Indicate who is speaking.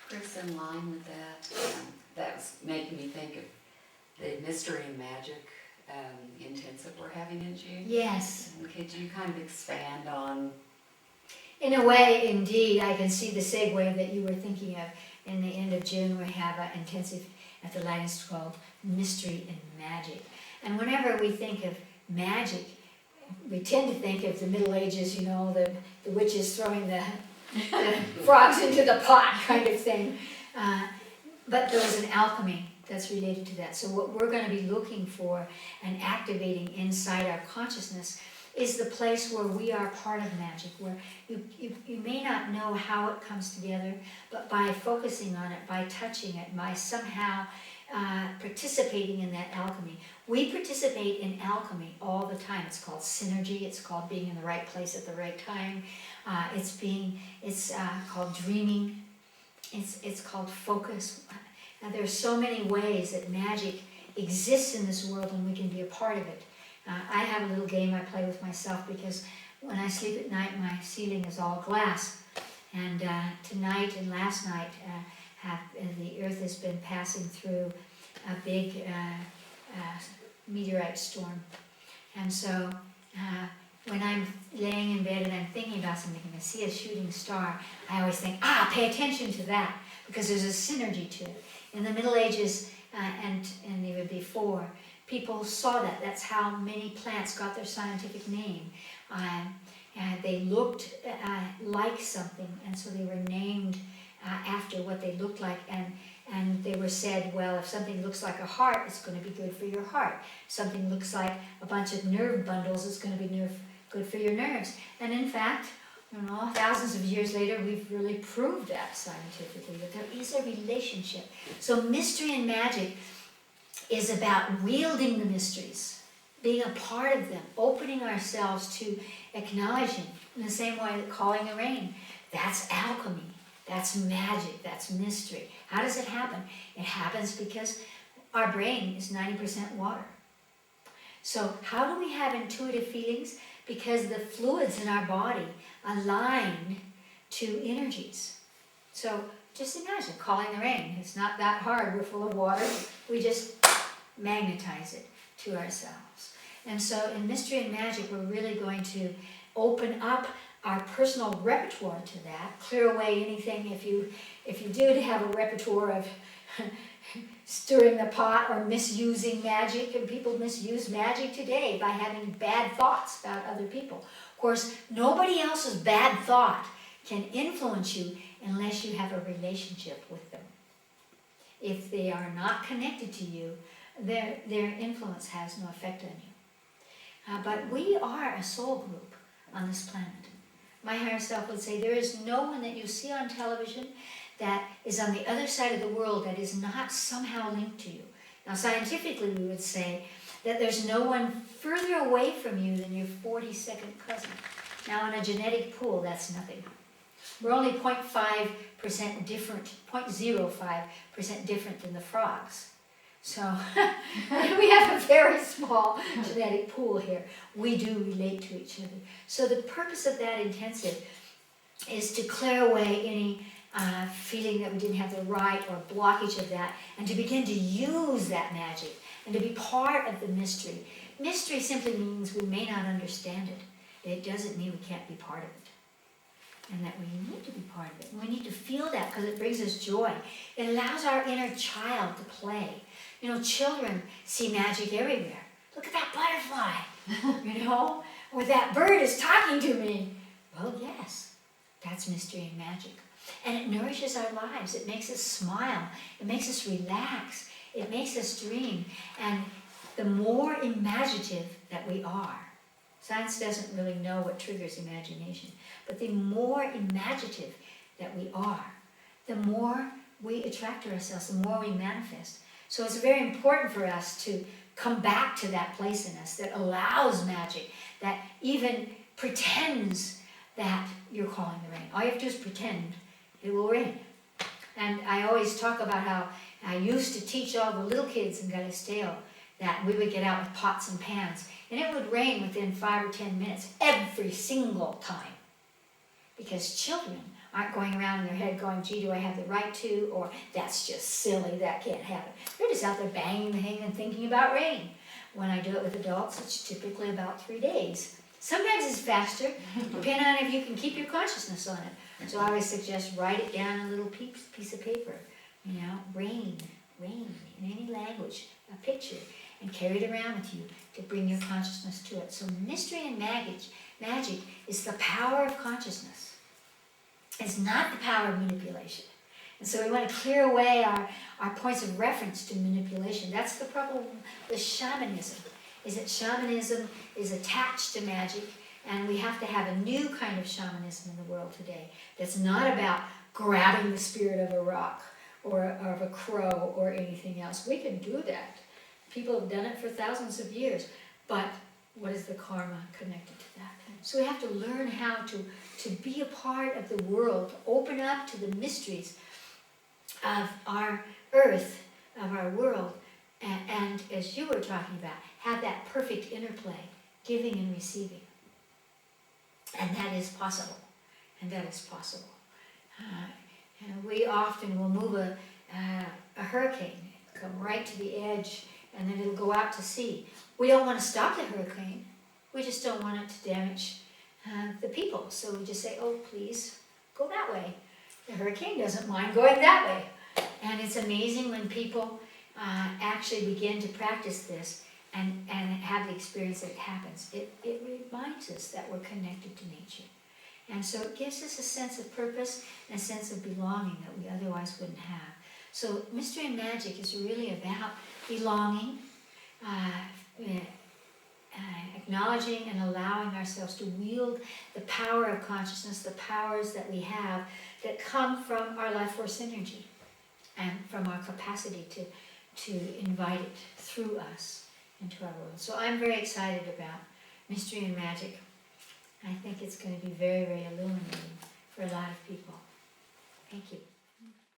Speaker 1: Chris, in line with that, that was making me think of the Mystery and Magic intensive we're having in June.
Speaker 2: Yes.
Speaker 1: And could you kind of expand on?
Speaker 2: In a way, indeed, I can see the segue that you were thinking of. In the end of June, we have an intensive at the Lions called Mystery and Magic. And whenever we think of magic, we tend to think of the Middle Ages, you know, the witches throwing the frogs into the pot kind of thing. But there was an alchemy that's related to that. So what we're going to be looking for and activating inside our consciousness is the place where we are part of magic, where you may not know how it comes together, but by focusing on it, by touching it, by somehow participating in that alchemy. We participate in alchemy all the time. It's called synergy. It's called being in the right place at the right time. It's called dreaming. It's called focus. Now, there are so many ways that magic exists in this world, and we can be a part of it. I have a little game I play with myself, because when I sleep at night, my ceiling is all glass. And tonight and last night, the Earth has been passing through a big meteorite storm. And so when I'm laying in bed and I'm thinking about something and I see a shooting star, I always think, pay attention to that, because there's a synergy to it. In the Middle Ages and even before, people saw that. That's how many plants got their scientific name. And they looked like something, and so they were named after what they looked like. And they were said, well, if something looks like a heart, it's going to be good for your heart. Something looks like a bunch of nerve bundles, it's going to be good for your nerves. And in fact, thousands of years later, we've really proved that scientifically, that there is a relationship. So mystery and magic is about wielding the mysteries, being a part of them, opening ourselves to acknowledging, in the same way that calling the rain. That's alchemy, that's magic, that's mystery. How does it happen? It happens because our brain is 90% water. So how do we have intuitive feelings? Because the fluids in our body align to energies. So just imagine calling the rain. It's not that hard. We're full of water. We just magnetize it to ourselves. And so in Mystery and Magic, we're really going to open up our personal repertoire to that, clear away anything. If you do have a repertoire of stirring the pot or misusing magic, and people misuse magic today by having bad thoughts about other people. Of course, nobody else's bad thought can influence you unless you have a relationship with them. If they are not connected to you, their influence has no effect on you. But we are a soul group on this planet. My higher self would say there is no one that you see on television that is on the other side of the world that is not somehow linked to you. Now, scientifically, we would say that there's no one further away from you than your 42nd cousin. Now, in a genetic pool, that's nothing. We're only 0.5% different, 0.05% different than the frogs. So we have a very small genetic pool here. We do relate to each other. So the purpose of that intensive is to clear away any feeling that we didn't have the right or blockage of that, and to begin to use that magic and to be part of the mystery. Mystery simply means we may not understand it. It doesn't mean we can't be part of it, and that we need to be part of it. And we need to feel that because it brings us joy. It allows our inner child to play. Children see magic everywhere. Look at that butterfly, or that bird is talking to me. Well, yes, that's mystery and magic. And it nourishes our lives. It makes us smile. It makes us relax. It makes us dream. And the more imaginative that we are, science doesn't really know what triggers imagination, but the more imaginative that we are, the more we attract to ourselves, the more we manifest. So it's very important for us to come back to that place in us that allows magic, that even pretends that you're calling the rain. All you have to do is pretend it will rain. And I always talk about how I used to teach all the little kids in Galisteo that we would get out with pots and pans, and it would rain within 5 or 10 minutes every single time. Because children aren't going around in their head going, gee, do I have the right to, or that's just silly, that can't happen. They're just out there banging the thing and thinking about rain. When I do it with adults, it's typically about 3 days. Sometimes it's faster, depending on if you can keep your consciousness on it. So I always suggest write it down on a little piece of paper, rain, in any language, a picture, and carry it around with you to bring your consciousness to it. So mystery and magic is the power of consciousness. It's not the power of manipulation. And so we want to clear away our points of reference to manipulation. That's the problem with shamanism, is that shamanism is attached to magic, and we have to have a new kind of shamanism in the world today that's not about grabbing the spirit of a rock or of a crow or anything else. We can do that. People have done it for thousands of years, but what is the karma connected to that? So we have to learn how to be a part of the world, to open up to the mysteries of our earth, of our world, and as you were talking about, have that perfect interplay, giving and receiving. And that is possible. We often will move a hurricane, come right to the edge, and then it'll go out to sea. We don't want to stop the hurricane. We just don't want it to damage the people. So we just say, oh, please, go that way. The hurricane doesn't mind going that way. And it's amazing when people actually begin to practice this and have the experience that it happens. It reminds us that we're connected to nature. And so it gives us a sense of purpose and a sense of belonging that we otherwise wouldn't have. So mystery and magic is really about belonging, acknowledging and allowing ourselves to wield the power of consciousness, the powers that we have that come from our life force energy and from our capacity to invite it through us into our world. So I'm very excited about mystery and magic. I think it's going to be very, very illuminating.